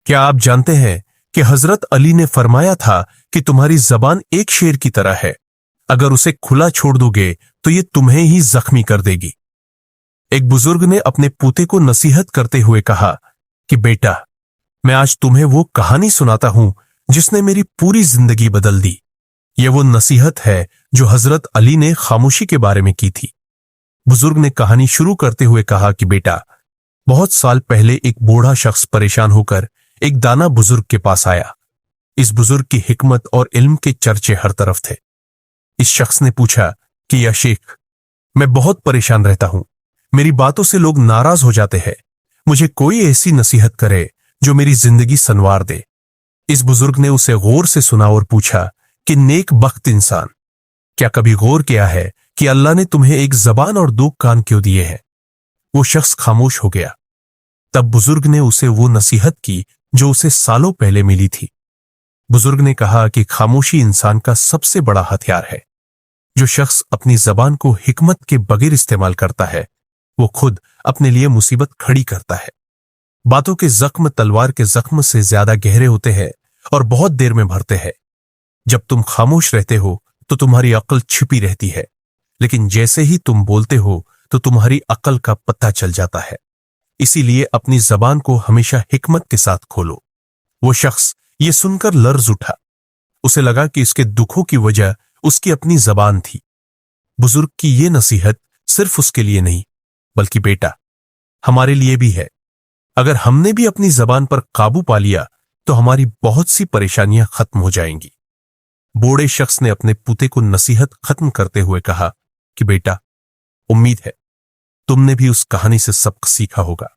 क्या आप जानते हैं कि हजरत अली ने फरमाया था कि तुम्हारी जबान एक शेर की तरह है, अगर उसे खुला छोड़ दोगे तो ये तुम्हें ही जख्मी कर देगी। एक बुजुर्ग ने अपने पोते को नसीहत करते हुए कहा कि बेटा, मैं आज तुम्हें वो कहानी सुनाता हूं जिसने मेरी पूरी जिंदगी बदल दी। ये वो नसीहत है जो हजरत अली ने खामोशी के बारे में की थी। बुजुर्ग ने कहानी शुरू करते हुए कहा कि बेटा, बहुत साल पहले एक बूढ़ा शख्स परेशान होकर एक दाना बुजुर्ग के पास आया। इस बुजुर्ग की हिकमत और इल्म के चर्चे हर तरफ थे। इस शख्स ने पूछा कि या शेख, मैं बहुत परेशान रहता हूं, मेरी बातों से लोग नाराज हो जाते हैं, मुझे कोई ऐसी नसीहत करे जो मेरी जिंदगी संवार दे। इस बुजुर्ग ने उसे गौर से सुना और पूछा कि नेक बख्त इंसान, क्या कभी गौर किया है कि अल्लाह ने तुम्हें एक जबान और दो कान क्यों दिए हैं? वो शख्स खामोश हो गया। तब बुजुर्ग ने उसे वो नसीहत की जो उसे सालों पहले मिली थी। बुजुर्ग ने कहा कि खामोशी इंसान का सबसे बड़ा हथियार है। जो शख्स अपनी जबान को हिकमत के बगैर इस्तेमाल करता है, वो खुद अपने लिए मुसीबत खड़ी करता है। बातों के जख्म तलवार के जख्म से ज्यादा गहरे होते हैं और बहुत देर में भरते हैं। जब तुम खामोश रहते हो तो तुम्हारी अक्ल छिपी रहती है, लेकिन जैसे ही तुम बोलते हो तो तुम्हारी अक्ल का पता चल जाता है। इसीलिए अपनी जबान को हमेशा हिकमत के साथ खोलो। वो शख्स ये सुनकर लर्ज उठा। उसे लगा कि इसके दुखों की वजह उसकी अपनी जबान थी। बुजुर्ग की ये नसीहत सिर्फ उसके लिए नहीं, बल्कि बेटा, हमारे लिए भी है। अगर हमने भी अपनी जबान पर काबू पा लिया तो हमारी बहुत सी परेशानियां खत्म हो जाएंगी। बूढ़े शख्स ने अपने पुते को नसीहत खत्म करते हुए कहा कि बेटा, उम्मीद है तुमने भी उस कहानी से सबक सीखा होगा।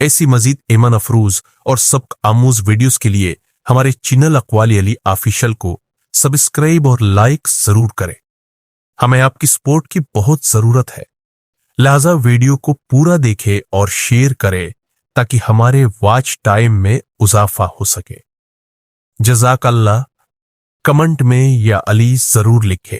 ऐसी मजीद ईमान अफरूज और सबक आमूज वीडियोस के लिए हमारे चैनल अक़वाल अली ऑफिशियल को सब्सक्राइब और लाइक जरूर करें। हमें आपकी सपोर्ट की बहुत जरूरत है, लिहाजा वीडियो को पूरा देखें और शेयर करें ताकि हमारे वॉच टाइम में इजाफा हो सके। जज़ाकल्लाह कमेंट में या अली जरूर लिखें।